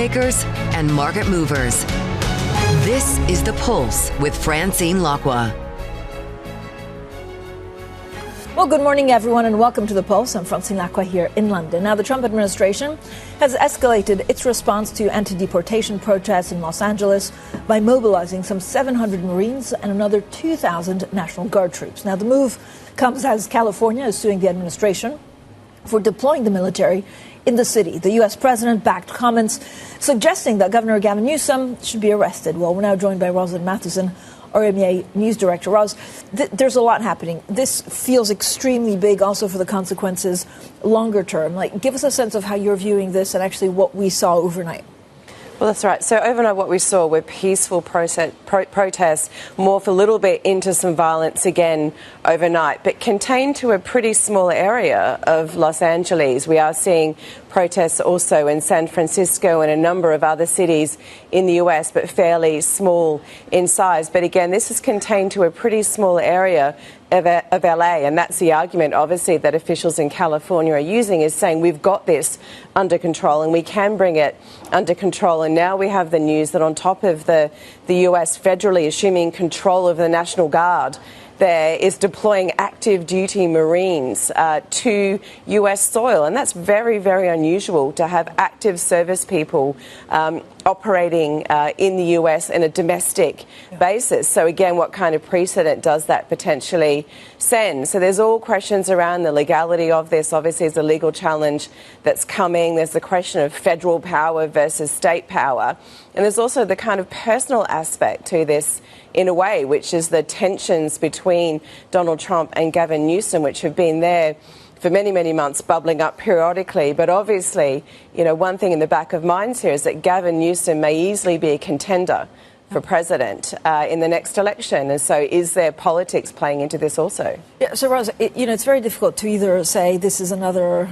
makers and market movers. This is The Pulse with Francine Lacqua. Well, good morning, everyone, and welcome to The Pulse. I'm Francine Lacqua here in London. Now, the Trump administration has escalated its response to anti-deportation protests in Los Angeles by mobilizing some 700 Marines and another 2,000 National Guard troops. Now, the move comes as California is suing the administration for deploying the military in the city. The U.S. president backed comments suggesting that Governor Gavin Newsom should be arrested. Well, we're now joined by Rosalind Matheson, our EMEA news director. Ros, there's a lot happening. This feels extremely big also for the consequences longer term. Like, give us a sense of how you're viewing this and actually what we saw overnight. Well, that's right. So overnight what we saw were peaceful protests, morph a little bit into some violence again overnight, but contained to a pretty small area of Los Angeles. We are seeing protests also in San Francisco and a number of other cities in the US, but fairly small in size. But again, this is contained to a pretty small area of LA, and that's the argument, obviously, that officials in California are using, is saying we've got this under control and we can bring it under control. And now we have the news that on top of the US federally assuming control of the National Guard, there is deploying active duty Marines to US soil. And that's very, very unusual to have active service people operating in the US in a domestic basis. So again, what kind of precedent does that potentially send? So there's all questions around the legality of this. Obviously, there's a legal challenge that's coming. There's the question of federal power versus state power. And there's also the kind of personal aspect to this in a way, which is the tensions between Donald Trump and Gavin Newsom, which have been there for many, many months, bubbling up periodically. But obviously, you know, one thing in the back of minds here is that Gavin Newsom may easily be a contender for president in the next election. And so is there politics playing into this also? Yeah, so, Rosa, it's very difficult to either say this is another,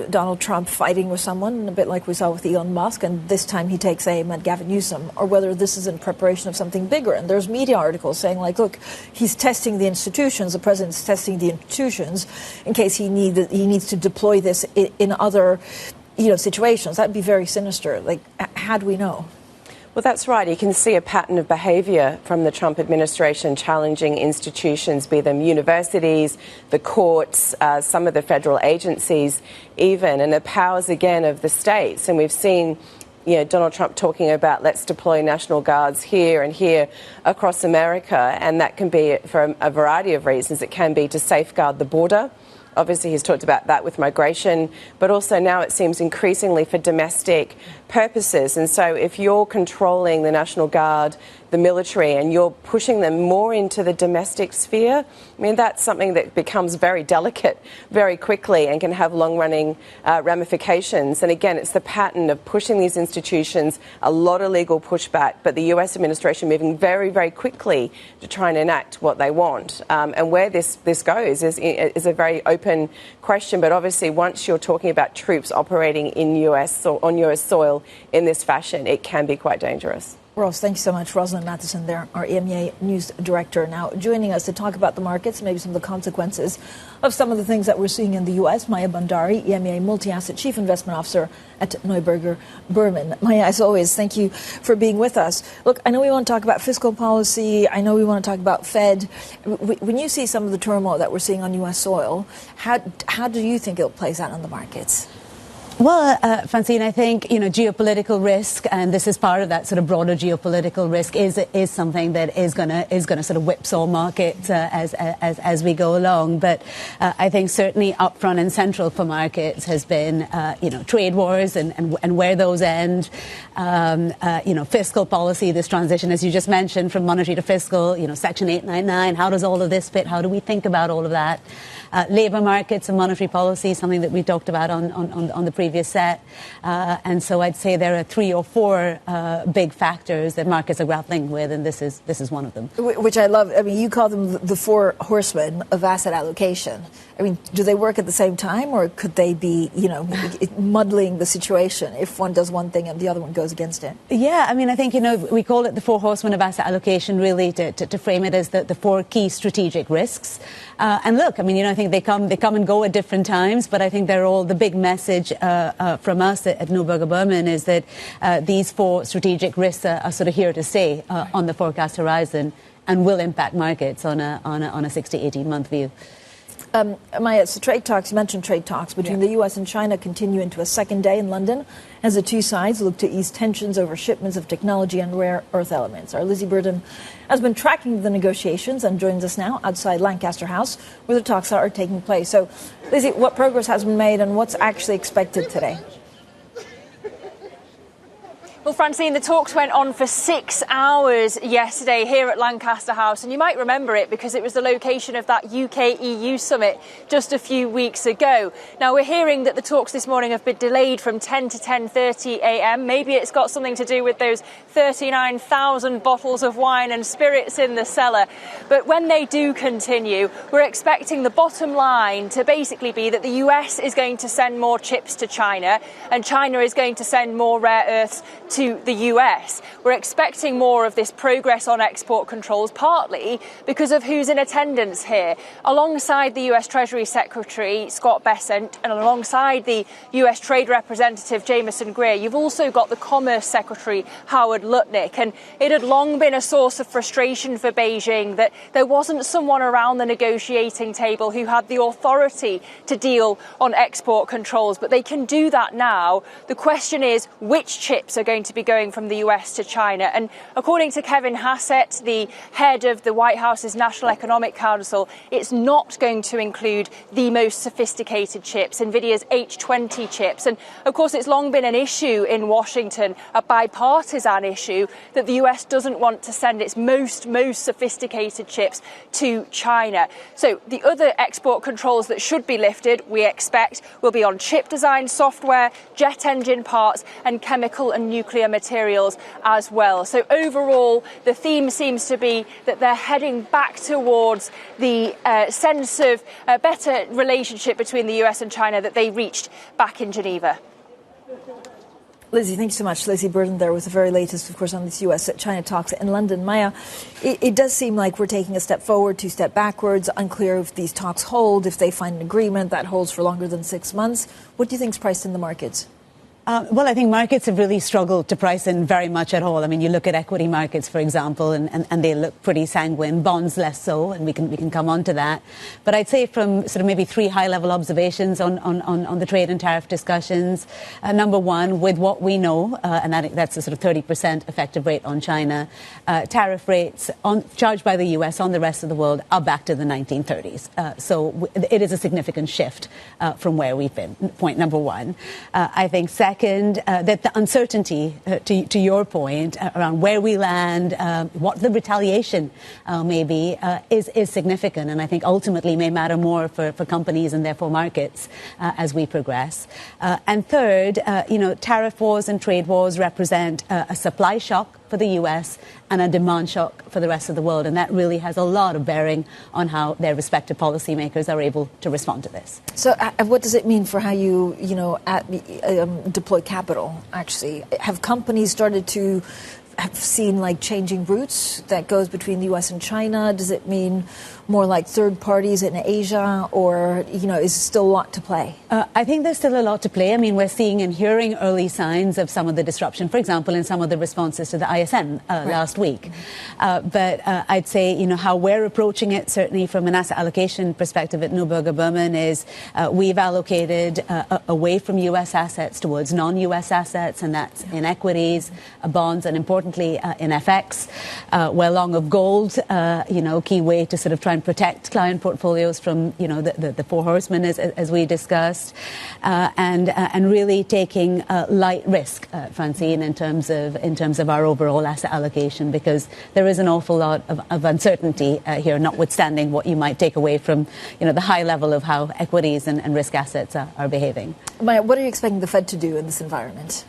Donald Trump fighting with someone, a bit like we saw with Elon Musk, and this time he takes aim at Gavin Newsom, or whether this is in preparation of something bigger. And there's media articles saying, like, look, he's testing the institutions, the president's testing the institutions in case he needs to deploy this in other, situations. That'd be very sinister. Like, how do we know? Well, that's right. You can see a pattern of behaviour from the Trump administration challenging institutions, be them universities, the courts, some of the federal agencies even, and the powers again of the states. And we've seen Donald Trump talking about let's deploy National Guards here and here across America, and that can be for a variety of reasons. It can be to safeguard the border. Obviously, he's talked about that with migration, but also now it seems increasingly for domestic purposes. And so if you're controlling the National Guard, the military, and you're pushing them more into the domestic sphere, I mean, that's something that becomes very delicate very quickly and can have long-running ramifications. And again, it's the pattern of pushing these institutions, a lot of legal pushback, but the US administration moving very, very quickly to try and enact what they want. And where this goes is a very open question. But obviously, once you're talking about troops operating in on US soil in this fashion, it can be quite dangerous. Ross, thank you so much. Rosalind Matheson there, our EMEA news director, now joining us to talk about the markets, maybe some of the consequences of some of the things that we're seeing in the U.S. Maya Bhandari, EMEA multi-asset chief investment officer at Neuberger, Berman. Maya, as always, thank you for being with us. Look, I know we want to talk about fiscal policy. I know we want to talk about Fed. When you see some of the turmoil that we're seeing on U.S. soil, how do you think it plays out on the markets? Well, Francine, I think, geopolitical risk, and this is part of that sort of broader geopolitical risk, is something that is going to sort of whipsaw markets as we go along. But I think certainly up front and central for markets has been, trade wars and where those end, fiscal policy, this transition, as you just mentioned, from monetary to fiscal, Section 899. How does all of this fit? How do we think about all of that? Labour markets and monetary policy, something that we talked about on the previous set. And so I'd say there are 3 or 4 big factors that markets are grappling with, and this is one of them. Which I love. I mean, you call them the 4 horsemen of asset allocation. I mean, do they work at the same time, or could they be, muddling the situation if one does one thing and the other one goes against it? Yeah, I mean, I think, we call it the 4 horsemen of asset allocation, really, to frame it as the 4 key strategic risks. And look, I mean, I think they come and go at different times, but I think they're all, the big message from us at Neuberger Berman is that these 4 strategic risks are sort of here to stay on the forecast horizon and will impact markets on a 6 to 18-month view. Maya, so trade talks, you mentioned trade talks between the U.S. and China continue into a second day in London as the two sides look to ease tensions over shipments of technology and rare earth elements. Our Lizzie Burden has been tracking the negotiations and joins us now outside Lancaster House where the talks are taking place. So, Lizzie, what progress has been made and what's actually expected today? Well, Francine, the talks went on for 6 hours yesterday here at Lancaster House, and you might remember it because it was the location of that UK-EU summit just a few weeks ago. Now, we're hearing that the talks this morning have been delayed from 10 to 10:30 a.m. Maybe it's got something to do with those 39,000 bottles of wine and spirits in the cellar. But when they do continue, we're expecting the bottom line to basically be that the US is going to send more chips to China, and China is going to send more rare earths to the US. We're expecting more of this progress on export controls, partly because of who's in attendance here. Alongside the US Treasury Secretary Scott Bessent and alongside the US Trade Representative Jamieson Greer, you've also got the Commerce Secretary Howard Lutnick. And it had long been a source of frustration for Beijing that there wasn't someone around the negotiating table who had the authority to deal on export controls. But they can do that now. The question is, which chips are going to be going from the US to China? And according to Kevin Hassett, the head of the White House's National Economic Council, it's not going to include the most sophisticated chips, NVIDIA's H20 chips. And of course, it's long been an issue in Washington, a bipartisan issue, that the US doesn't want to send its most sophisticated chips to China. So the other export controls that should be lifted, we expect, will be on chip design software, jet engine parts and chemical and nuclear materials as well. So overall, the theme seems to be that they're heading back towards the sense of a better relationship between the US and China that they reached back in Geneva. Lizzie, thanks so much. Lizzie Burden there with the very latest, of course, on these US-China talks in London. Maya, it does seem like we're taking a step forward, 2 steps backwards. Unclear if these talks hold, if they find an agreement that holds for longer than 6 months. What do you think is priced in the markets? Well, I think markets have really struggled to price in very much at all. I mean, you look at equity markets, for example, and they look pretty sanguine. Bonds less so, and we can come on to that. But I'd say from sort of maybe 3 high-level observations on the trade and tariff discussions. Number one, with what we know, and that's a sort of 30% effective rate on China, tariff rates charged by the US on the rest of the world are back to the 1930s. So it is a significant shift from where we've been, point number one. I think second, that the uncertainty, to your point, around where we land, what the retaliation may be, is significant, and I think ultimately may matter more for companies and therefore markets as we progress. And third, tariff wars and trade wars represent a supply shock for the US and a demand shock for the rest of the world, and that really has a lot of bearing on how their respective policymakers are able to respond to this. So what does it mean for how you deploy capital, actually? Have companies started to have seen like changing routes that goes between the US and China? Does it mean more like third parties in Asia, or, is still a lot to play? I think there's still a lot to play. I mean, we're seeing and hearing early signs of some of the disruption, for example, in some of the responses to the ISM last week. But I'd say, how we're approaching it, certainly from an asset allocation perspective at Neuberger Berman, is we've allocated away from US assets towards non-US assets, and that's in equities, bonds, and importantly in FX. We're long of gold, key way to sort of try and protect client portfolios from, the 4 horsemen as we discussed, and really taking light risk, Francine, in terms of our overall asset allocation, because there is an awful lot of uncertainty here, notwithstanding what you might take away from, the high level of how equities and risk assets are behaving. Maya, what are you expecting the Fed to do in this environment?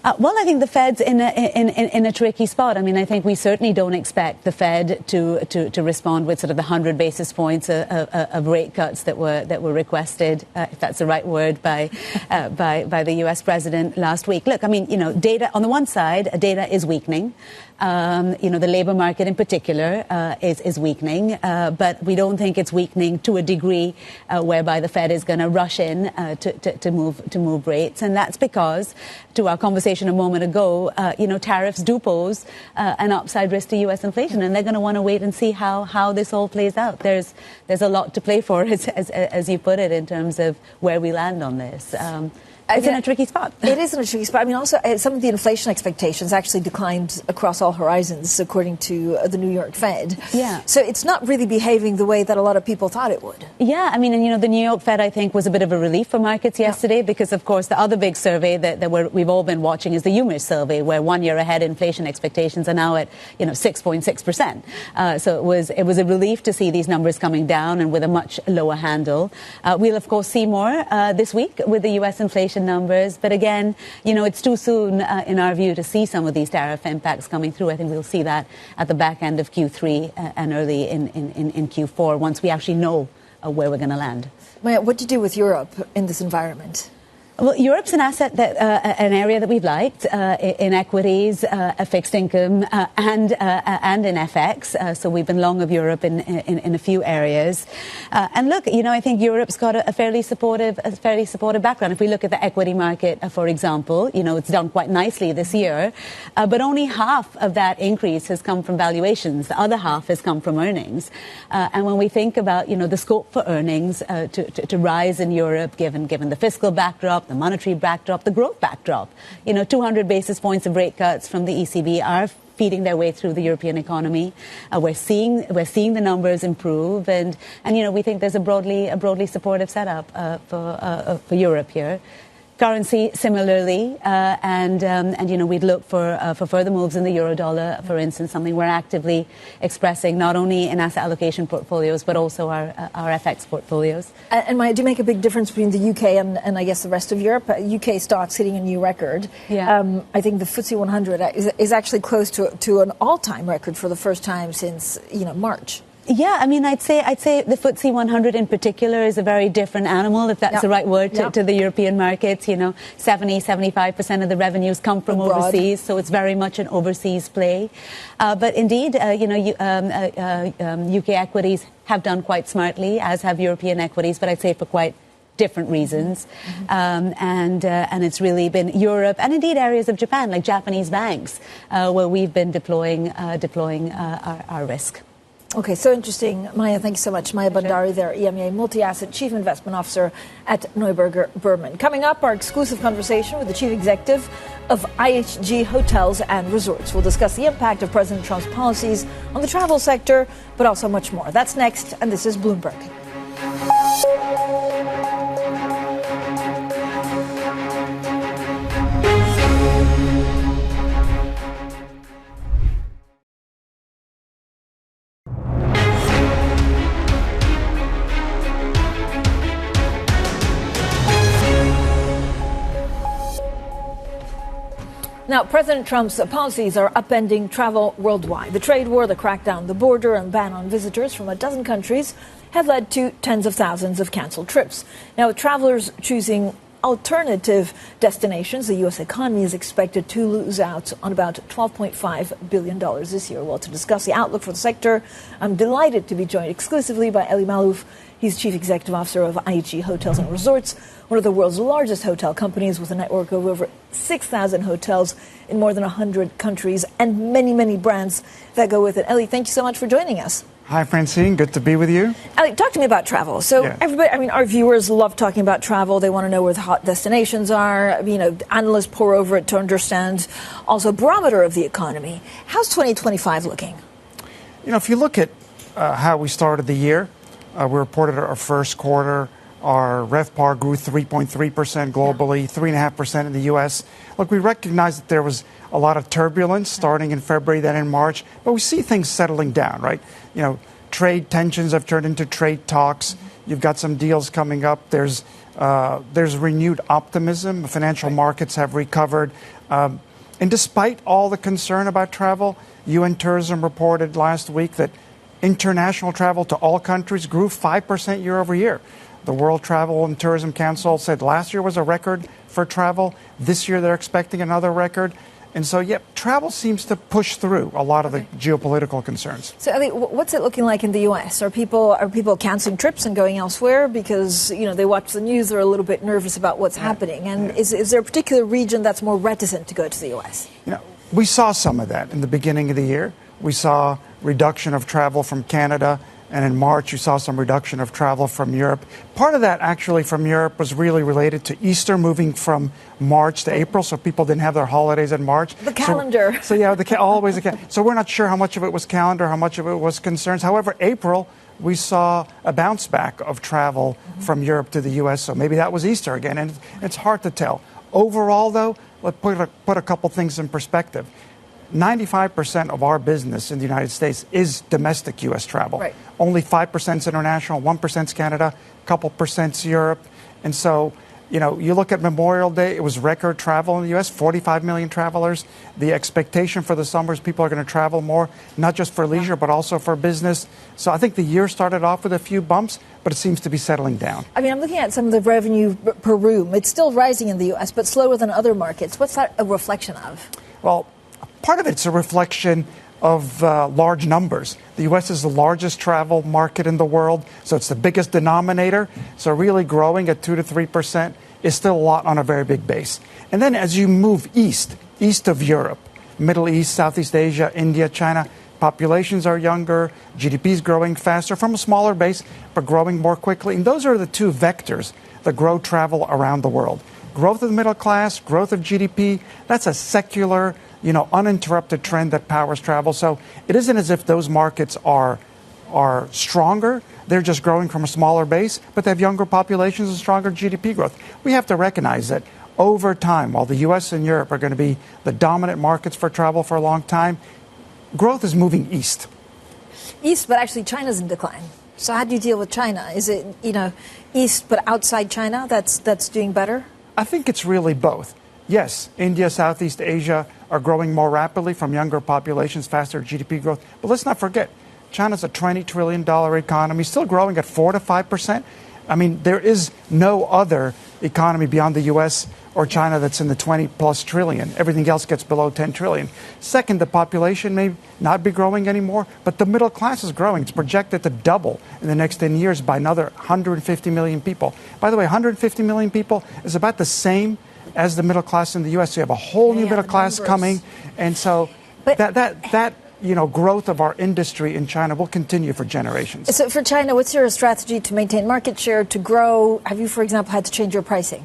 Well, I think the Fed's in a tricky spot. I mean, I think we certainly don't expect the Fed to respond with sort of the 100 basis points of rate cuts that were requested, if that's the right word, by the U.S. president last week. Look, I mean, data on the one side, data is weakening. The labor market in particular is weakening, but we don't think it's weakening to a degree whereby the Fed is going to rush in to move rates, and that's because, to our conversation a moment ago, tariffs do pose an upside risk to U.S. inflation, and they're going to want to wait and see how this all plays out. There's a lot to play for, as you put it, in terms of where we land on this. It's in a tricky spot. It is in a tricky spot. I mean, also, some of the inflation expectations actually declined across all horizons, according to the New York Fed. Yeah. So it's not really behaving the way that a lot of people thought it would. Yeah, I mean, and the New York Fed, I think, was a bit of a relief for markets yesterday because, of course, the other big survey that we've all been watching is the UMER survey, where 1 year ahead inflation expectations are now at 6.6%. So it was a relief to see these numbers coming down and with a much lower handle. We'll, of course, see more this week with the U.S. inflation numbers. But again, it's too soon, in our view, to see some of these tariff impacts coming through. I think we'll see that at the back end of Q3 and early in Q4 once we actually know where we're going to land. Maya, what do you do with Europe in this environment? Well, Europe's an asset that an area that we've liked in equities, fixed income, and in FX. So we've been long of Europe in a few areas. And look, I think Europe's got a fairly supportive background. If we look at the equity market, for example, it's done quite nicely this year, but only half of that increase has come from valuations. The other half has come from earnings. And when we think about the scope for earnings to rise in Europe, given the fiscal backdrop, the monetary backdrop, the growth backdrop. 200 basis points of rate cuts from the ECB are feeding their way through the European economy. We're seeing the numbers improve, and we think there's a broadly supportive setup for Europe here. Currency similarly, and we'd look for further moves in the euro dollar, for instance, something we're actively expressing not only in asset allocation portfolios but also our FX portfolios. And Maya, do you make a big difference between the UK and I guess the rest of Europe? UK stocks hitting a new record. Yeah. I think the FTSE 100 is actually close to an all-time record for the first time since March. Yeah, I mean, I'd say the FTSE 100 in particular is a very different animal, if that's the right word, to the European markets. 75% of the revenues come from overseas, so it's very much an overseas play. But indeed, UK equities have done quite smartly, as have European equities, but I'd say for quite different reasons. And it's really been Europe and indeed areas of Japan, like Japanese banks, where we've been deploying our risk. Okay, so interesting. Maya, thank you so much. Maya Bhandari there, EMEA Multi-Asset Chief Investment Officer at Neuberger Berman. Coming up, our exclusive conversation with the Chief Executive of IHG Hotels and Resorts. We'll discuss the impact of President Trump's policies on the travel sector, but also much more. That's next, and this is Bloomberg. Now, President Trump's policies are upending travel worldwide. The trade war, the crackdown on the border, and ban on visitors from a dozen countries have led to tens of thousands of canceled trips. Now, with travelers choosing alternative destinations, the U.S. economy is expected to lose out on about $12.5 billion this year. Well, to discuss the outlook for the sector, I'm delighted to be joined exclusively by Elie Maalouf. He's Chief Executive Officer of IHG Hotels and Resorts, one of the world's largest hotel companies with a network of over 6,000 hotels in more than 100 countries and many, many brands that go with it. Elie, thank you so much for joining us. Hi, Francine. Good to be with you. Elie, talk to me about travel. So everybody, our viewers love talking about travel. They want to know where the hot destinations are. Analysts pour over it to understand also a barometer of the economy. How's 2025 looking? If you look at how we started the year, we reported our first quarter. Our RevPAR grew 3.3% globally, 3.5% in the U.S. Look, we recognize that there was a lot of turbulence starting in February, then in March, but we see things settling down, right? Trade tensions have turned into trade talks. You've got some deals coming up. There's There's renewed optimism. Financial markets have recovered. And despite all the concern about travel, UN Tourism reported last week that international travel to all countries grew 5% year over year. The World Travel and Tourism Council said last year was a record for travel. This year they're expecting another record. And so, travel seems to push through a lot of the geopolitical concerns. So, Elie, what's it looking like in the U.S.? Are people canceling trips and going elsewhere because, they watch the news, they're a little bit nervous about what's happening? And is there a particular region that's more reticent to go to the U.S.? We saw some of that in the beginning of the year. We saw reduction of travel from Canada. And in March, you saw some reduction of travel from Europe. Part of that, actually, from Europe was really related to Easter moving from March to April, so people didn't have their holidays in March. The calendar. Always the calendar. So we're not sure how much of it was calendar, how much of it was concerns. However, April, we saw a bounce back of travel from Europe to the U.S., so maybe that was Easter again, and it's hard to tell. Overall, though, let's put a couple things in perspective. 95% of our business in the United States is domestic U.S. travel. Right. Only 5% is international, 1% is Canada, a couple percent is Europe. And so, you look at Memorial Day, it was record travel in the U.S., 45 million travelers. The expectation for the summer is people are going to travel more, not just for leisure, but also for business. So I think the year started off with a few bumps, but it seems to be settling down. I'm looking at some of the revenue per room. It's still rising in the U.S., but slower than other markets. What's that a reflection of? Well, part of it's a reflection of large numbers. The U.S. is the largest travel market in the world, so it's the biggest denominator. So really growing at 2 to 3% is still a lot on a very big base. And then as you move east of Europe, Middle East, Southeast Asia, India, China, populations are younger, GDP is growing faster from a smaller base, but growing more quickly. And those are the two vectors that grow travel around the world. Growth of the middle class, growth of GDP, that's a secular, uninterrupted trend that powers travel. So it isn't as if those markets are stronger. They're just growing from a smaller base, but they have younger populations and stronger GDP growth. We have to recognize that over time, while the U.S. and Europe are going to be the dominant markets for travel for a long time, growth is moving east. East, but actually China's in decline. So how do you deal with China? Is it, east but outside China that's doing better? I think it's really both. Yes, India, Southeast Asia are growing more rapidly from younger populations, faster GDP growth. But let's not forget, China's a $20 trillion economy, still growing at 4 to 5%. There is no other economy beyond the U.S. or China that's in the 20-plus trillion. Everything else gets below 10 trillion. Second, the population may not be growing anymore, but the middle class is growing. It's projected to double in the next 10 years by another 150 million people. By the way, 150 million people is about the same as the middle class in the U.S. So you have a whole new middle class coming. And so that growth of our industry in China will continue for generations. So for China, what's your strategy to maintain market share, to grow? Have you, for example, had to change your pricing?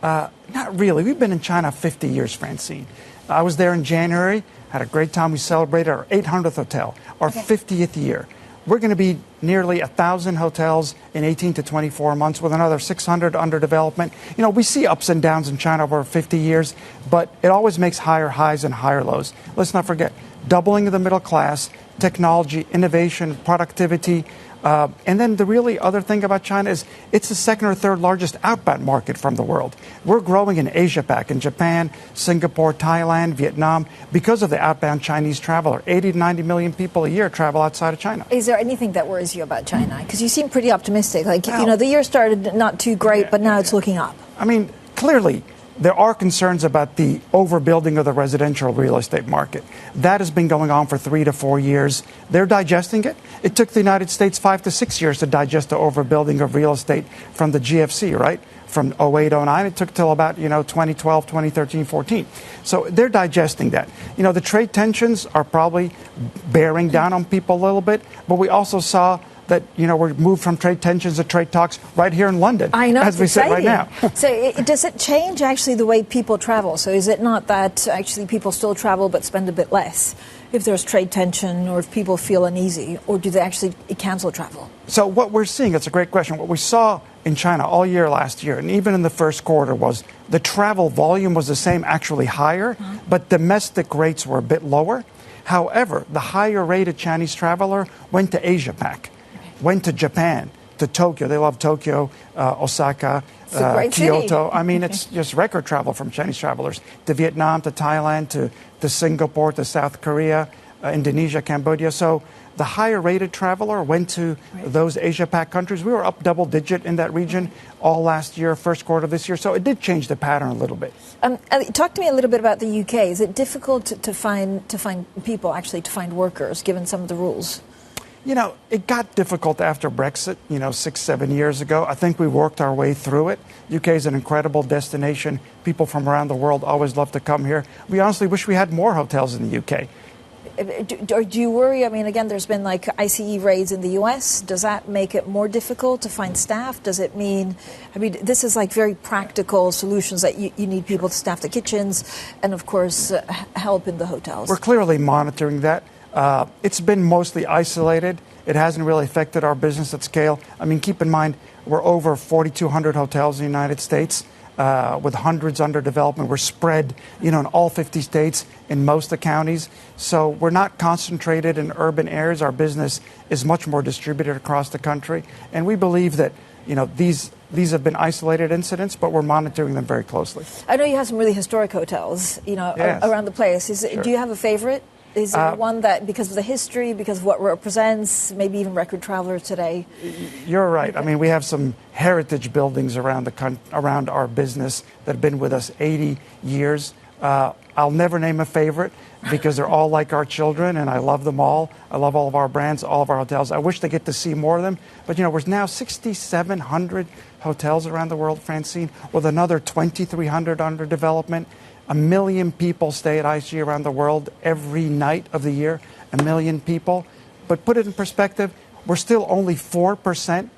Not really. We've been in China 50 years, Francine. I was there in January, had a great time. We celebrated our 800th hotel, our 50th year. We're going to be nearly 1,000 hotels in 18 to 24 months with another 600 under development. We see ups and downs in China over 50 years, but it always makes higher highs and higher lows. Let's not forget, doubling of the middle class, technology, innovation, productivity. And then the really other thing about China is it's the second or third largest outbound market from the world. We're growing in Asia-Pac, in Japan, Singapore, Thailand, Vietnam, because of the outbound Chinese traveler. 80 to 90 million people a year travel outside of China. Is there anything that worries you about China? Because you seem pretty optimistic. The year started not too great, but now it's looking up. Clearly, there are concerns about the overbuilding of the residential real estate market. That has been going on for 3 to 4 years. They're digesting it. It took the United States 5 to 6 years to digest the overbuilding of real estate from the GFC, right? From 08, 09. It took till about, 2012, 2013, 14. So they're digesting that. The trade tensions are probably bearing down on people a little bit, but we also saw that, we're moved from trade tensions to trade talks right here in London. I know, as we sit right now. So does it change actually the way people travel? So is it not that actually people still travel but spend a bit less if there's trade tension or if people feel uneasy, or do they actually cancel travel? So what we're seeing, it's a great question. What we saw in China all year last year, and even in the first quarter, was the travel volume was the same, actually higher, but domestic rates were a bit lower. However, the higher rated Chinese traveler went to Asia-Pac, went to Japan, to Tokyo. They love Tokyo, Osaka, Kyoto. City. I mean, it's just record travel from Chinese travelers to Vietnam, to Thailand, to Singapore, to South Korea, Indonesia, Cambodia. So the higher rated traveler went to those Asia-Pac countries. We were up double digit in that region all last year, first quarter of this year. So it did change the pattern a little bit. Elie, talk to me a little bit about the UK. Is it difficult to find people, actually to find workers, given some of the rules? You know, it got difficult after Brexit, 6-7 years ago. I think we worked our way through it. UK is an incredible destination. People from around the world always love to come here. We honestly wish we had more hotels in the UK. Do you worry? I mean, again, there's been like ICE raids in the US. Does that make it more difficult to find staff? Does it mean, this is like very practical solutions that you need people to staff the kitchens and, of course, help in the hotels. We're clearly monitoring that. It's been mostly isolated. It hasn't really affected our business at scale. I mean, keep in mind, we're over 4,200 hotels in the United States. With hundreds under development. We're spread, in all 50 states, in most of the counties. So we're not concentrated in urban areas. Our business is much more distributed across the country. And we believe that, these have been isolated incidents, but we're monitoring them very closely. I know you have some really historic hotels, Yes. around the place. Sure. Do you have a favorite? Is there one that, because of the history, because of what it represents, maybe even record travelers today? You're right. I mean, we have some heritage buildings around our business that have been with us 80 years. I'll never name a favorite because they're all like our children, and I love them all. I love all of our brands, all of our hotels. I wish they get to see more of them. But, we're now 6,700 hotels around the world, Francine, with another 2,300 under development. 1 million people stay at IHG around the world every night of the year, 1 million people. But put it in perspective, we're still only 4%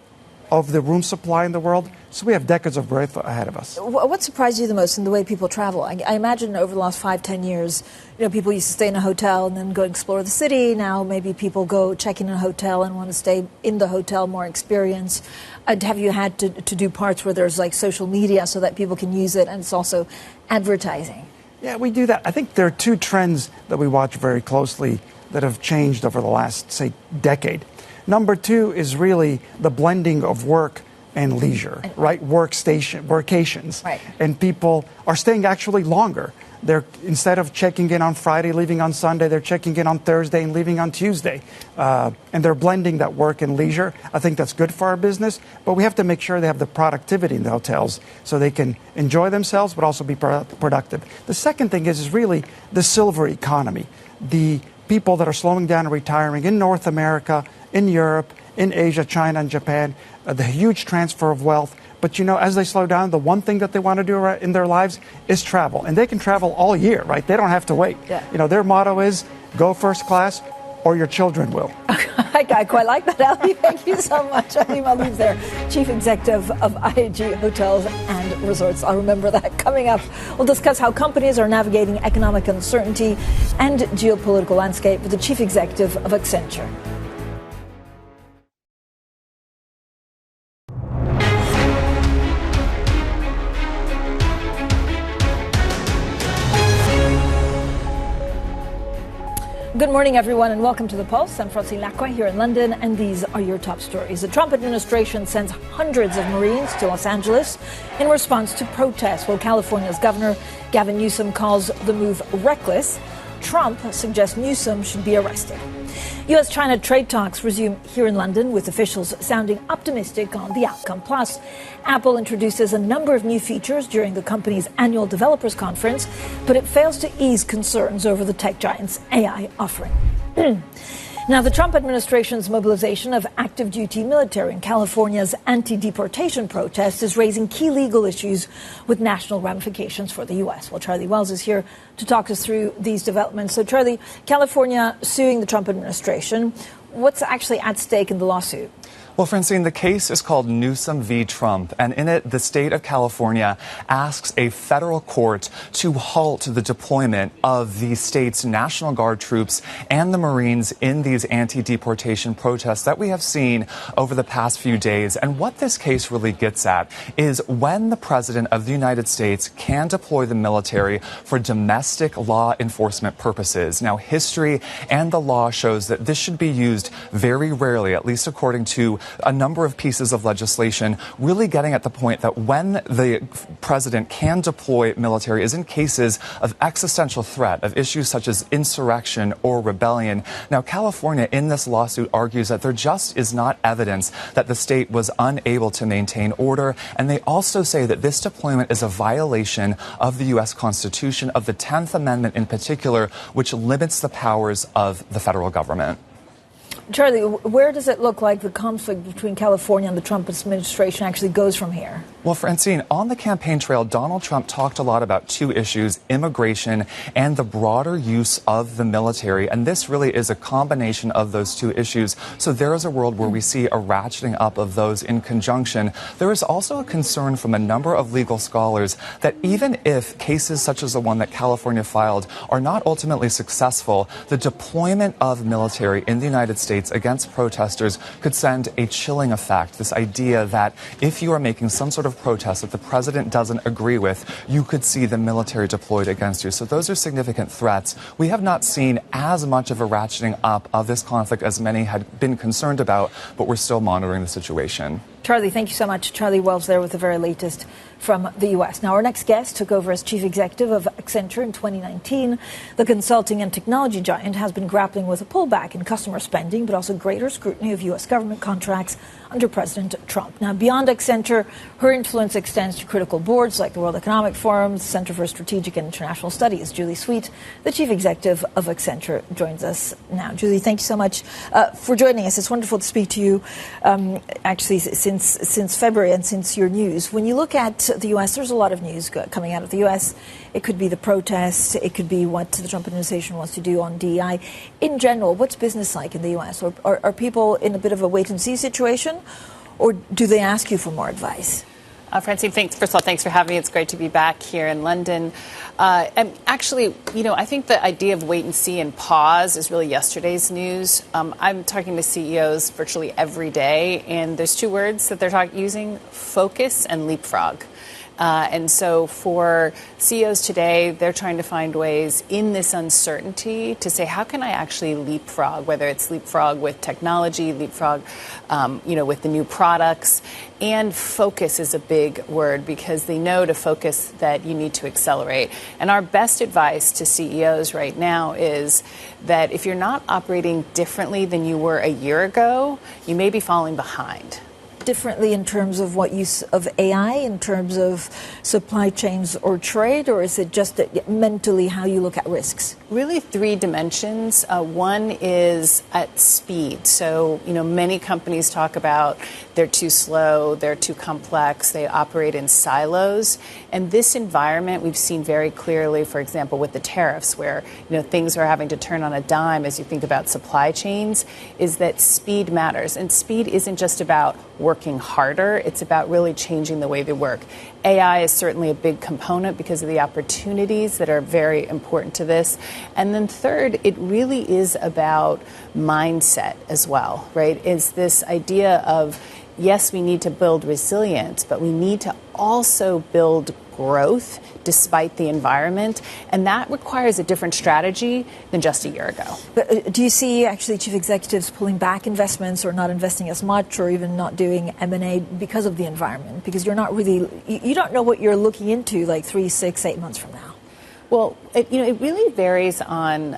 of the room supply in the world, so we have decades of growth ahead of us. What surprised you the most in the way people travel? I imagine over the last 5-10 years, people used to stay in a hotel and then go explore the city. Now maybe people go check in a hotel and want to stay in the hotel, more experience. Have you had to do parts where there's like social media so that people can use it, and it's also advertising? Yeah, we do that. I think there are two trends that we watch very closely that have changed over the last, say, decade. Number two is really the blending of work and leisure, right? Workations. Right. And people are staying actually longer. They're, instead of checking in on Friday, leaving on Sunday, they're checking in on Thursday and leaving on Tuesday. And they're blending that work and leisure. I think that's good for our business, but we have to make sure they have the productivity in the hotels so they can enjoy themselves but also be productive. The second thing is really the silver economy. The people that are slowing down and retiring in North America, in Europe, in Asia, China, and Japan, the huge transfer of wealth. But, as they slow down, the one thing that they want to do in their lives is travel. And they can travel all year, right? They don't have to wait. Yeah. Their motto is go first class or your children will. I quite like that, Elie. Thank you so much. Elie Maalouf there, Chief Executive of IHG Hotels and Resorts. I'll remember that. Coming up, we'll discuss how companies are navigating economic uncertainty and geopolitical landscape with the Chief Executive of Accenture. Good morning, everyone, and welcome to The Pulse. I'm Francine Lacqua here in London, and these are your top stories. The Trump administration sends hundreds of Marines to Los Angeles in response to protests, while California's Governor Gavin Newsom calls the move reckless. Trump suggests Newsom should be arrested. U.S.-China trade talks resume here in London, with officials sounding optimistic on the outcome. Plus, Apple introduces a number of new features during the company's annual developers conference, but it fails to ease concerns over the tech giant's AI offering. Now, the Trump administration's mobilization of active duty military in California's anti-deportation protest is raising key legal issues with national ramifications for the U.S. Well, Charlie Wells is here to talk us through these developments. So, Charlie, California suing the Trump administration. What's actually at stake in the lawsuit? Well, Francine, the case is called Newsom v. Trump, and in it, the state of California asks a federal court to halt the deployment of the state's National Guard troops and the Marines in these anti-deportation protests that we have seen over the past few days. And what this case really gets at is when the president of the United States can deploy the military for domestic law enforcement purposes. Now, history and the law shows that this should be used very rarely, at least according to a number of pieces of legislation really getting at the point that when the president can deploy military is in cases of existential threat, of issues such as insurrection or rebellion. Now, California in this lawsuit argues that there just is not evidence that the state was unable to maintain order, and they also say that this deployment is a violation of the U.S. Constitution, of the 10th Amendment in particular, which limits the powers of the federal government. Charlie, where does it look like the conflict between California and the Trump administration actually goes from here? Well, Francine, on the campaign trail, Donald Trump talked a lot about two issues, immigration and the broader use of the military. And this really is a combination of those two issues. So there is a world where we see a ratcheting up of those in conjunction. There is also a concern from a number of legal scholars that even if cases such as the one that California filed are not ultimately successful, the deployment of military in the United States against protesters could send a chilling effect. This idea that if you are making some sort of protest that the president doesn't agree with, you could see the military deployed against you. So those are significant threats. We have not seen as much of a ratcheting up of this conflict as many had been concerned about, but we're still monitoring the situation. Charlie, thank you so much. Charlie Wells there with the very latest from the U.S. Now, our next guest took over as chief executive of Accenture in 2019. The consulting and technology giant has been grappling with a pullback in customer spending, but also greater scrutiny of U.S. government contracts under President Trump. Now, beyond Accenture, her influence extends to critical boards like the World Economic Forum, Center for Strategic and International Studies. Julie Sweet, the chief executive of Accenture, joins us now. Julie, thank you so much for joining us. It's wonderful to speak to you, actually, since February and since your news. When you look at the U.S., there's a lot of news coming out of the U.S. It could be the protests. It could be what the Trump administration wants to do on DEI. In general, what's business like in the U.S.? Or are people in a bit of a wait-and-see situation, or do they ask you for more advice? Francine, first of all, thanks for having me. It's great to be back here in London. And actually, I think the idea of wait and see and pause is really yesterday's news. I'm talking to CEOs virtually every day, and there's two words that they're using: focus and leapfrog. And so for CEOs today, they're trying to find ways in this uncertainty to say, how can I actually leapfrog, whether it's leapfrog with technology, leapfrog, with the new products. And focus is a big word because they know to focus that you need to accelerate. And our best advice to CEOs right now is that if you're not operating differently than you were a year ago, you may be falling behind. Differently in terms of what use of AI, in terms of supply chains or trade, or is it just that mentally how you look at risks? Really three dimensions. One is at speed. So, many companies talk about they're too slow, they're too complex, they operate in silos. And this environment we've seen very clearly, for example, with the tariffs where, things are having to turn on a dime as you think about supply chains, is that speed matters. And speed isn't just about working harder. It's about really changing the way they work. AI is certainly a big component because of the opportunities that are very important to this. And then third, it really is about mindset as well, right? Is this idea of, yes, we need to build resilience, but we need to also build growth despite the environment. And that requires a different strategy than just a year ago. But do you see actually chief executives pulling back investments or not investing as much or even not doing M&A because of the environment? Because you're not really, you don't know what you're looking into like 3, 6, 8 months from now. Well, it really varies on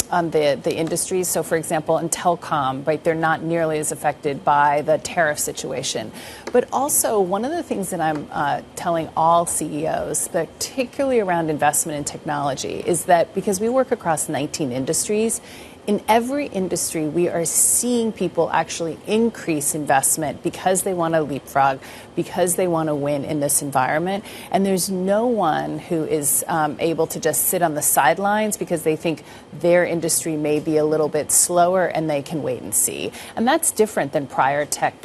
the industries. So, for example, in telecom, right, they're not nearly as affected by the tariff situation. But also, one of the things that I'm telling all CEOs, particularly around investment in technology, is that because we work across 19 industries, in every industry, we are seeing people actually increase investment because they want to leapfrog, because they want to win in this environment. And there's no one who is able to just sit on the sidelines because they think their industry may be a little bit slower and they can wait and see. And that's different than prior tech,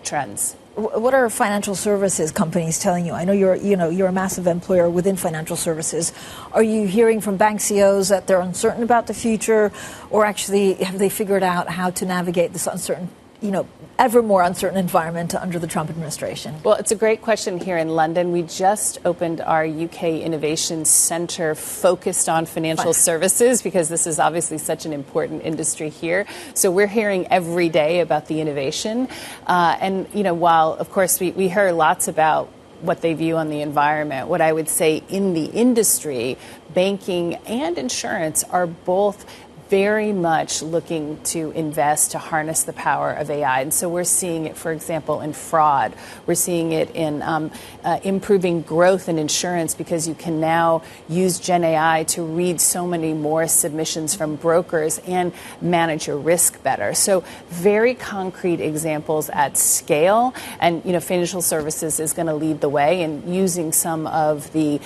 trends. What are financial services companies telling you? I know you're a massive employer within financial services. Are you hearing from bank CEOs that they're uncertain about the future, or actually have they figured out how to navigate this ever more uncertain environment under the Trump administration? Well, it's a great question here in London. We just opened our UK Innovation Centre focused on financial services because this is obviously such an important industry here. So we're hearing every day about the innovation. And while, of course, we hear lots about what they view on the environment, what I would say in the industry, banking and insurance are both very much looking to invest to harness the power of AI. And so we're seeing it, for example, in fraud. We're seeing it in improving growth in insurance because you can now use Gen AI to read so many more submissions from brokers and manage your risk better. So very concrete examples at scale. And, financial services is going to lead the way in using some of the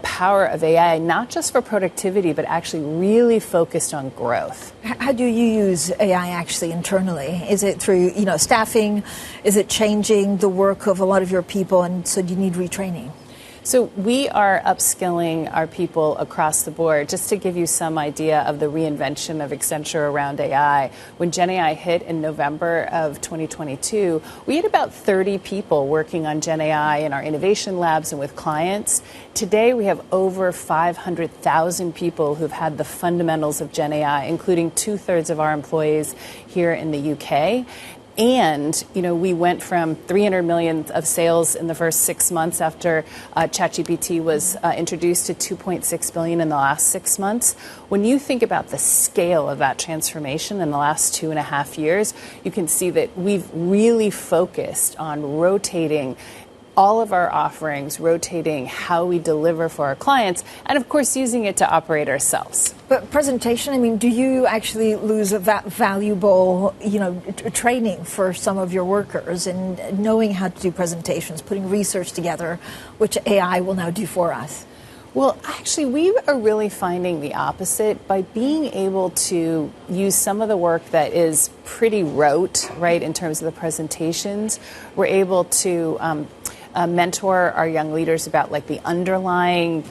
power of AI, not just for productivity, but actually really focused on growth. How do you use AI actually internally? Is it through, staffing? Is it changing the work of a lot of your people? And so do you need retraining? So we are upskilling our people across the board. Just to give you some idea of the reinvention of Accenture around AI, when Gen AI hit in November of 2022, we had about 30 people working on Gen AI in our innovation labs and with clients. Today, we have over 500,000 people who've had the fundamentals of Gen AI, including 2/3 of our employees here in the UK. And, we went from 300 million of sales in the first 6 months after ChatGPT was introduced to 2.6 billion in the last 6 months. When you think about the scale of that transformation in the last 2.5 years, you can see that we've really focused on rotating all of our offerings, rotating how we deliver for our clients, and of course using it to operate ourselves. But presentation, do you actually lose a valuable, training for some of your workers in knowing how to do presentations, putting research together, which AI will now do for us? Well, actually, we are really finding the opposite by being able to use some of the work that is pretty rote, right, in terms of the presentations. We're able to mentor our young leaders about the underlying,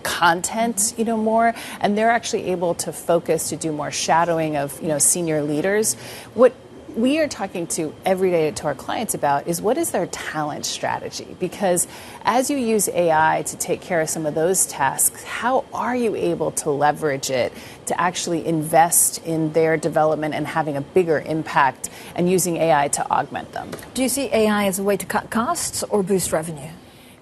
content, more, and they're actually able to focus to do more shadowing of, senior leaders. What we are talking to every day to our clients about is what is their talent strategy? Because as you use AI to take care of some of those tasks, how are you able to leverage it to actually invest in their development and having a bigger impact and using AI to augment them? Do you see AI as a way to cut costs or boost revenue?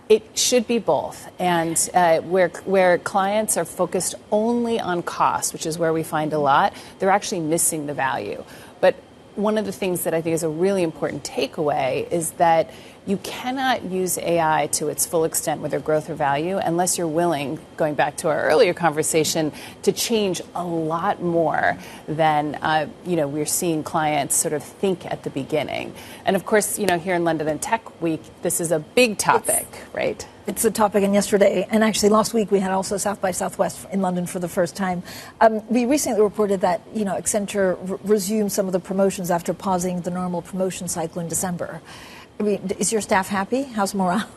It should be both. And where clients are focused only on cost, which is where we find a lot, they're actually missing the value. But one of the things that I think is a really important takeaway is that you cannot use AI to its full extent with their growth or value unless you're willing, going back to our earlier conversation, to change a lot more than, we're seeing clients sort of think at the beginning. And of course, here in London and Tech Week, this is a big topic, right? It's a topic, and yesterday, and actually last week, we had also South by Southwest in London for the first time. We recently reported that, Accenture resumed some of the promotions after pausing the normal promotion cycle in December. Is your staff happy? How's morale?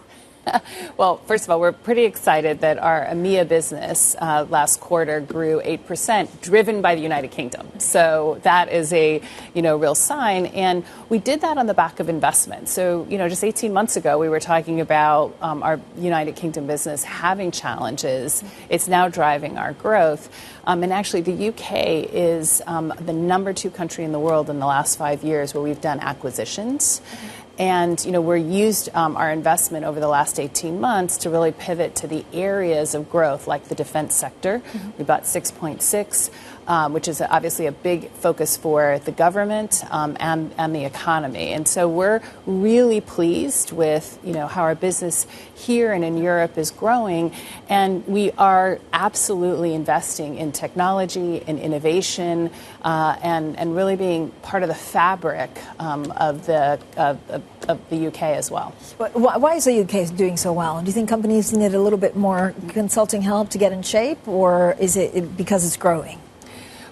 Well, first of all, we're pretty excited that our EMEA business last quarter grew 8%, driven by the United Kingdom. So that is a, real sign. And we did that on the back of investment. So, just 18 months ago, we were talking about our United Kingdom business having challenges. It's now driving our growth. And actually, the UK is the number 2 country in the world in the last 5 years where we've done acquisitions. And, we're used our investment over the last 18 months to really pivot to the areas of growth, like the defense sector. We bought 6.6, which is obviously a big focus for the government and the economy. And so we're really pleased with, how our business here and in Europe is growing. And we are absolutely investing in technology and innovation and really being part of the fabric of the UK as well. Why is the UK doing so well? Do you think companies need a little bit more consulting help to get in shape, or is it because it's growing?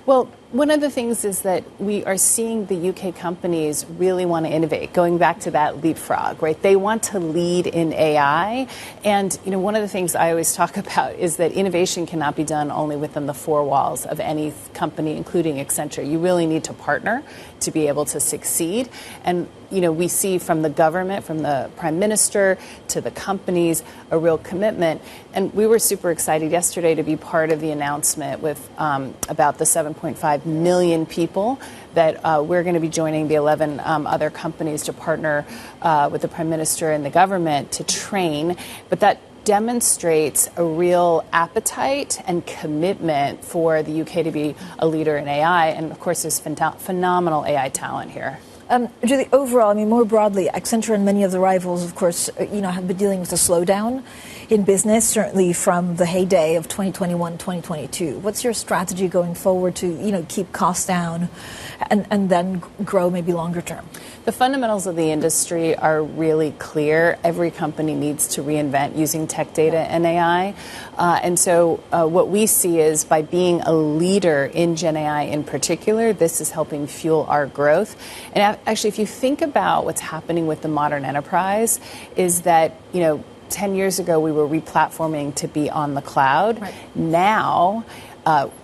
Well, One of the things is that we are seeing the UK companies really want to innovate, going back to that leapfrog, right? They want to lead in AI. And, one of the things I always talk about is that innovation cannot be done only within the four walls of any company, including Accenture. You really need to partner to be able to succeed. And, we see from the government, from the Prime Minister to the companies, a real commitment. And we were super excited yesterday to be part of the announcement with about the 7.5 million people that we're going to be joining the 11 other companies to partner with the Prime Minister and the government to train. But that demonstrates a real appetite and commitment for the UK to be a leader in AI. And, of course, there's phenomenal AI talent here. Julie, overall, more broadly, Accenture and many of the rivals, of course, have been dealing with a slowdown in business, certainly from the heyday of 2021, 2022. What's your strategy going forward to, keep costs down and then grow maybe longer term? The fundamentals of the industry are really clear. Every company needs to reinvent using tech data and AI. And so what we see is by being a leader in Gen AI in particular, this is helping fuel our growth. And actually, if you think about what's happening with the modern enterprise, is that, 10 years ago, we were replatforming to be on the cloud. Right. Now,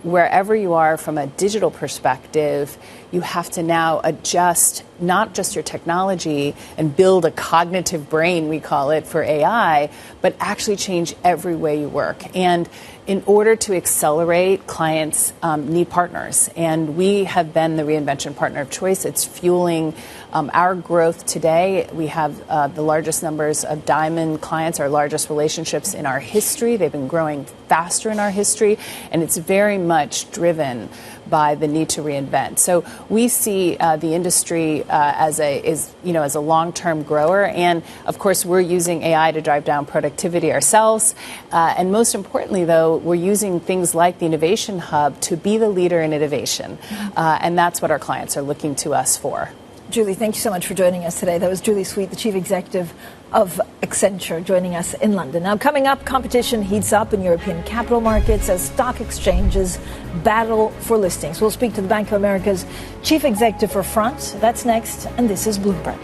wherever you are from a digital perspective, you have to now adjust not just your technology and build a cognitive brain, we call it, for AI, but actually change every way you work. And in order to accelerate, clients need partners. And we have been the reinvention partner of choice. It's fueling our growth today. We have the largest numbers of diamond clients, our largest relationships in our history. They've been growing faster in our history. And it's very much driven by the need to reinvent. So we see the industry as a long-term grower. And, of course, we're using AI to drive down productivity ourselves. And most importantly, though, we're using things like the Innovation Hub to be the leader in innovation. And that's what our clients are looking to us for. Julie, thank you so much for joining us today. That was Julie Sweet, the Chief Executive of Accenture, joining us in London. Now, coming up, competition heats up in European capital markets as stock exchanges battle for listings. We'll speak to the Bank of America's Chief Executive for France. That's next, and this is Bloomberg.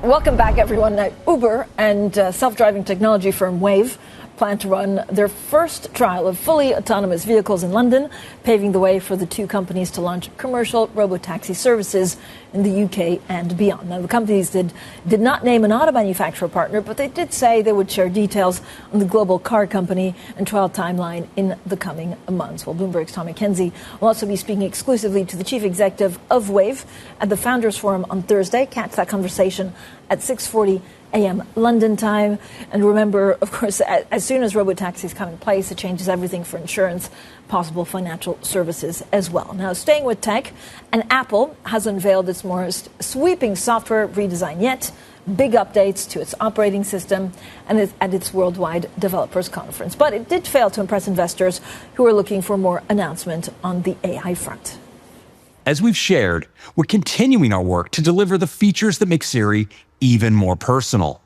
Welcome back, everyone. Uber and self-driving technology firm Wayve plan to run their first trial of fully autonomous vehicles in London, paving the way for the two companies to launch commercial robotaxi services in the UK and beyond. Now, the companies did not name an auto manufacturer partner, but they did say they would share details on the global car company and trial timeline in the coming months. Well, Bloomberg's Tom McKenzie will also be speaking exclusively to the chief executive of Wayve at the Founders Forum on Thursday. Catch that conversation at 6:40 a.m. London time. And remember, of course, as soon as robotaxis come in place, it changes everything for insurance, possible financial services as well. Now, staying with tech, and Apple has unveiled its most sweeping software redesign yet, big updates to its operating system and at its Worldwide Developers Conference. But it did fail to impress investors who are looking for more announcement on the AI front. As we've shared, we're continuing our work to deliver the features that make Siri even more personal.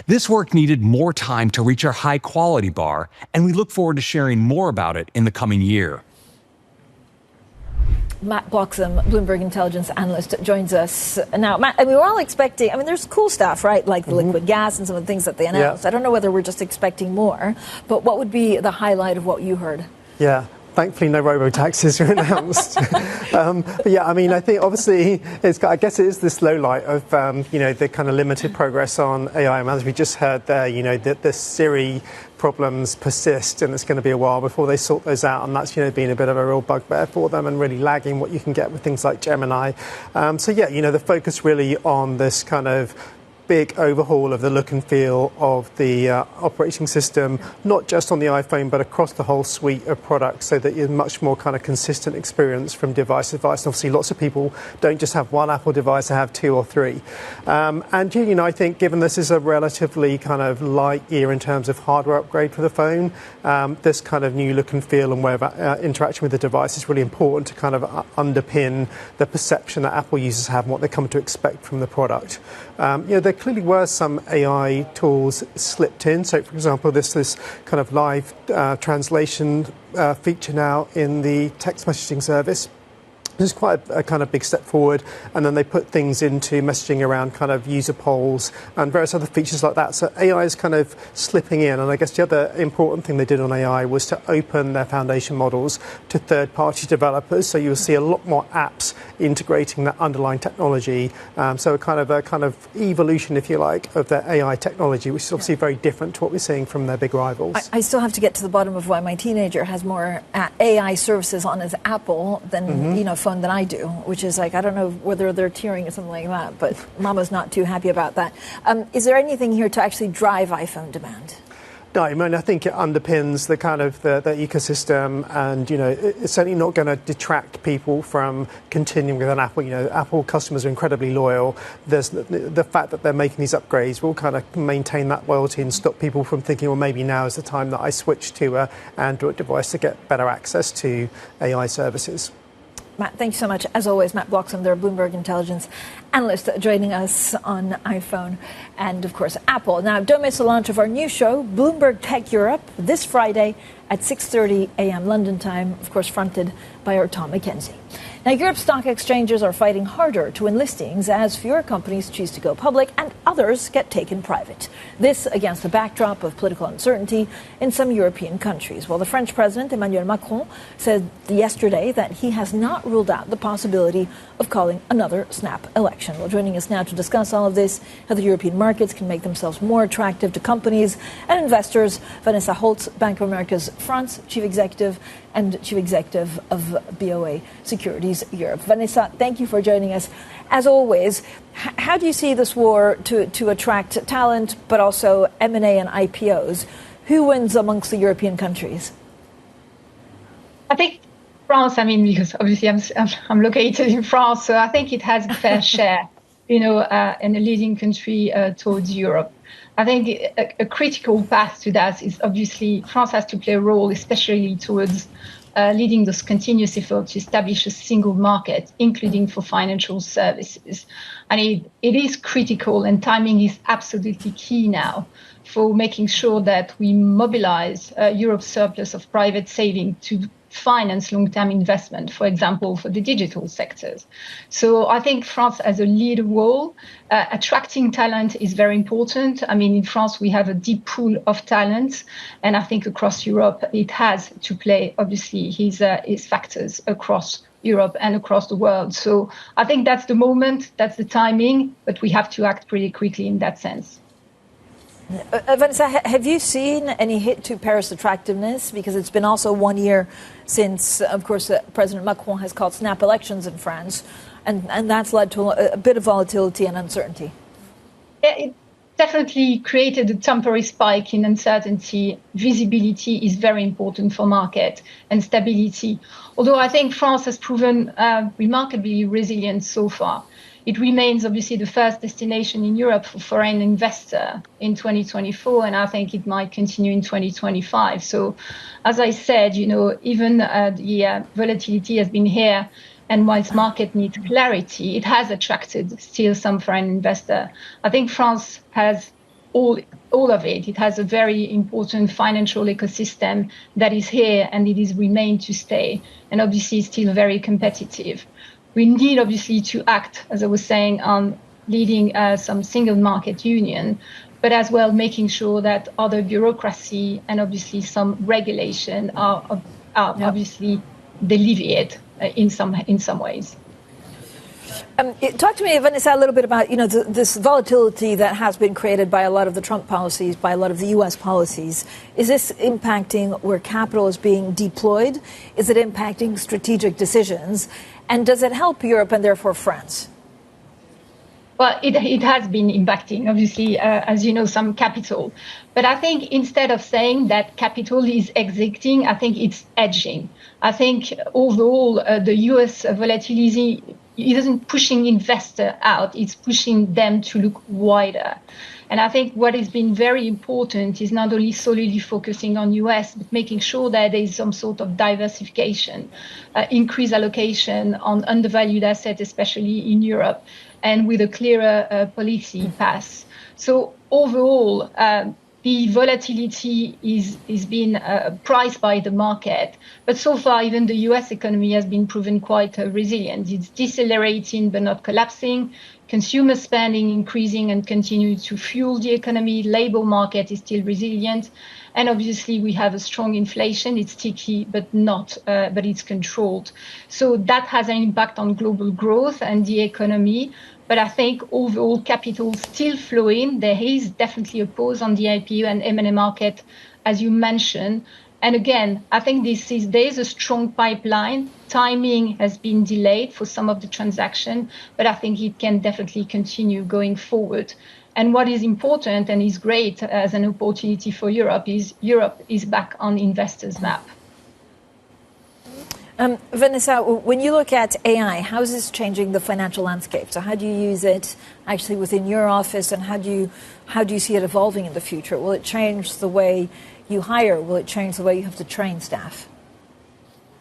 This work needed more time to reach our high-quality bar, and we look forward to sharing more about it in the coming year. Matt Bloxham, Bloomberg intelligence analyst, joins us now. Matt, we were all expecting, there's cool stuff, right? Like the liquid gas and some of the things that they announced. Yeah. I don't know whether we're just expecting more, but what would be the highlight of what you heard? Yeah. Thankfully, no robo-taxis are announced. But yeah, I think obviously, I guess it is this low light of, the kind of limited progress on AI. As we just heard there, the Siri problems persist, and it's going to be a while before they sort those out. And that's, been a bit of a real bugbear for them and really lagging what you can get with things like Gemini. The focus really on this kind of big overhaul of the look and feel of the operating system, not just on the iPhone, but across the whole suite of products, so that you're much more kind of consistent experience from device to device. And obviously, lots of people don't just have one Apple device, they have 2 or 3. And, I think given this is a relatively kind of light year in terms of hardware upgrade for the phone, this kind of new look and feel and way of interaction with the device is really important to kind of underpin the perception that Apple users have and what they come to expect from the product. There clearly were some AI tools slipped in. So, for example, this kind of live translation feature now in the text messaging service. This is quite a kind of big step forward, and then they put things into messaging around kind of user polls and various other features like that. So AI is kind of slipping in, and I guess the other important thing they did on AI was to open their foundation models to third-party developers. So you'll see a lot more apps integrating that underlying technology. So a kind of evolution, if you like, of their AI technology, which is obviously very different to what we're seeing from their big rivals. I still have to get to the bottom of why my teenager has more AI services on his Apple than phone than I do, which is like, I don't know whether they're tiering or something like that, but Mama's not too happy about that. Is there anything here to actually drive iPhone demand? No, I mean, I think it underpins the kind of the ecosystem, and it's certainly not going to detract people from continuing with an Apple. Apple customers are incredibly loyal. There's the fact that they're making these upgrades will kind of maintain that loyalty and stop people from thinking, well, maybe now is the time that I switch to an Android device to get better access to AI services. Matt, thank you so much. As always, Matt Bloxham, their Bloomberg intelligence analyst, joining us on iPhone and, of course, Apple. Now, don't miss the launch of our new show, Bloomberg Tech Europe, this Friday at 6:30 a.m. London time, of course, fronted by our Tom McKenzie. Now, Europe's stock exchanges are fighting harder to win listings as fewer companies choose to go public and others get taken private. This against the backdrop of political uncertainty in some European countries. Well, the French President, Emmanuel Macron, said yesterday that he has not ruled out the possibility of calling another snap election. Well, joining us now to discuss all of this, how the European markets can make themselves more attractive to companies and investors, Vanessa Holtz, Bank of America's France Chief Executive and Chief Executive of BoFA Securities Europe. Vanessa, thank you for joining us. As always, how do you see this war to attract talent, but also M&A and IPOs? Who wins amongst the European countries? I think France, because obviously I'm located in France, so I think it has a fair share, in a leading country towards Europe. I think a critical path to that is obviously France has to play a role, especially towards leading those continuous efforts to establish a single market, including for financial services. And it is critical, and timing is absolutely key now for making sure that we mobilize Europe's surplus of private saving to finance long-term investment, for example, for the digital sectors. So I think France has a lead role. Attracting talent is very important. In France, we have a deep pool of talent, and I think across Europe, it has to play, obviously, his factors across Europe and across the world. So I think that's the moment, that's the timing, but we have to act pretty quickly in that sense. Vanessa, have you seen any hit to Paris attractiveness? Because it's been also 1 year since, of course, President Macron has called snap elections in France, and that's led to a bit of volatility and uncertainty. Yeah, it definitely created a temporary spike in uncertainty. Visibility is very important for market and stability. Although I think France has proven remarkably resilient so far. It remains obviously the first destination in Europe for foreign investor in 2024, and I think it might continue in 2025. So, as I said, even the volatility has been here, and whilst market needs clarity, it has attracted still some foreign investor. I think France has all of it. It has a very important financial ecosystem that is here, and it is remained to stay, and obviously still very competitive. We need, obviously, to act, as I was saying, on leading some single market union, but as well making sure that other bureaucracy and obviously some regulation are obviously alleviated in some ways. Talk to me, Vanessa, a little bit about this volatility that has been created by a lot of the Trump policies, by a lot of the U.S. policies. Is this impacting where capital is being deployed? Is it impacting strategic decisions? And does it help Europe and therefore France? Well, it has been impacting, obviously, as you know, some capital. But I think instead of saying that capital is exiting, I think it's edging. I think overall, the US volatility isn't pushing investor out. It's pushing them to look wider. And I think what has been very important is not only solely focusing on US, but making sure that there is some sort of diversification, increased allocation on undervalued assets, especially in Europe, and with a clearer policy path. So overall, the volatility is being priced by the market. But so far, even the US economy has been proven quite resilient. It's decelerating but not collapsing. Consumer spending increasing and continue to fuel the economy. Labor market is still resilient. And obviously, we have a strong inflation. It's sticky, but it's controlled. So that has an impact on global growth and the economy. But I think overall capital still flowing. There is definitely a pause on the IPO and M&A market, as you mentioned. And again, I think there is a strong pipeline. Timing has been delayed for some of the transaction, but I think it can definitely continue going forward. And what is important and is great as an opportunity for Europe is back on investors' map. Vanessa, when you look at AI, how is this changing the financial landscape? So how do you use it actually within your office, and how do you see it evolving in the future? Will it change the way you hire? Will it change the way you have to train staff?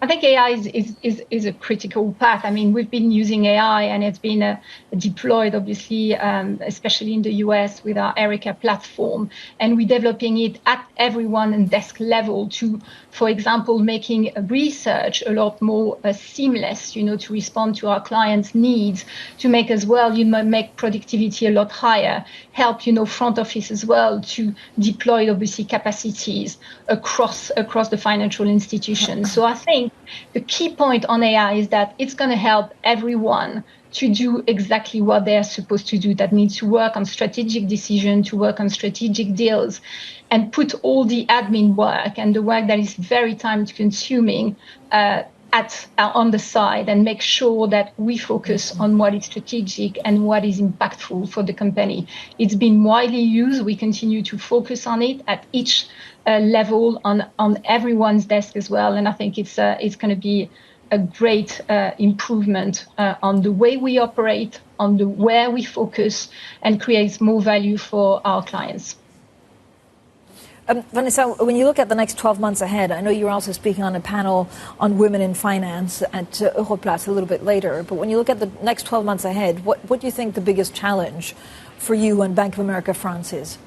I think AI is a critical path. I mean, we've been using AI and it's been deployed, obviously, especially in the US with our Erica platform. And we're developing it at everyone and desk level to, for example, making research a lot more seamless, to respond to our clients' needs, to make as well, make productivity a lot higher, help, front office as well to deploy, obviously, capacities across the financial institutions. So I think the key point on AI is that it's going to help everyone to do exactly what they're supposed to do. That means to work on strategic decisions, to work on strategic deals, and put all the admin work and the work that is very time-consuming on the side, and make sure that we focus on what is strategic and what is impactful for the company. It's been widely used. We continue to focus on it at each level on everyone's desk as well. And I think it's going to be a great improvement on the way we operate, on where we focus, and creates more value for our clients. Vanessa, when you look at the next 12 months ahead, I know you're also speaking on a panel on women in finance at Europlace a little bit later, but when you look at the next 12 months ahead, what do you think the biggest challenge for you and Bank of America France is?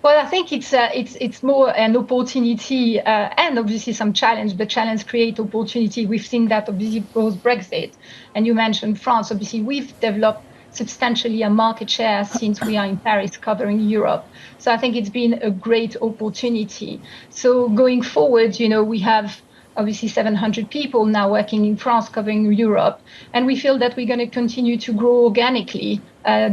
Well, I think it's more an opportunity and obviously some challenge, but challenge create opportunity. We've seen that obviously post Brexit, and you mentioned France. Obviously, we've developed substantially a market share since we are in Paris covering Europe. So I think it's been a great opportunity. So going forward, we have obviously 700 people now working in France covering Europe, and we feel that we're going to continue to grow organically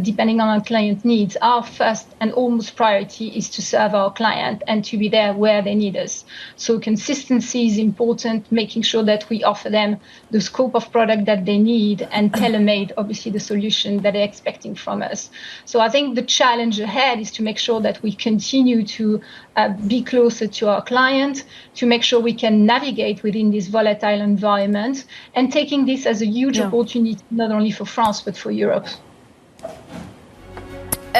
depending on our client needs. Our first and almost priority is to serve our client and to be there where they need us. So consistency is important, making sure that we offer them the scope of product that they need and tailor-made, obviously, the solution that they're expecting from us. So I think the challenge ahead is to make sure that we continue to be closer to our client, to make sure we can navigate within this volatile environment, and taking this as a huge opportunity, not only for France, but for Europe.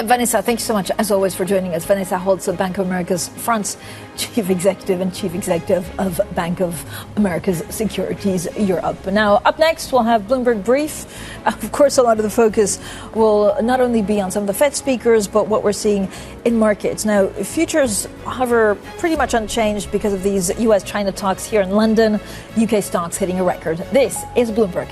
Vanessa, thank you so much, as always, for joining us. Vanessa Holtz, Bank of America's France Chief Executive and Chief Executive of Bank of America's Securities Europe. Now, up next, we'll have Bloomberg Brief. Of course, a lot of the focus will not only be on some of the Fed speakers, but what we're seeing in markets. Now, futures hover pretty much unchanged because of these US-China talks here in London. UK stocks hitting a record. This is Bloomberg.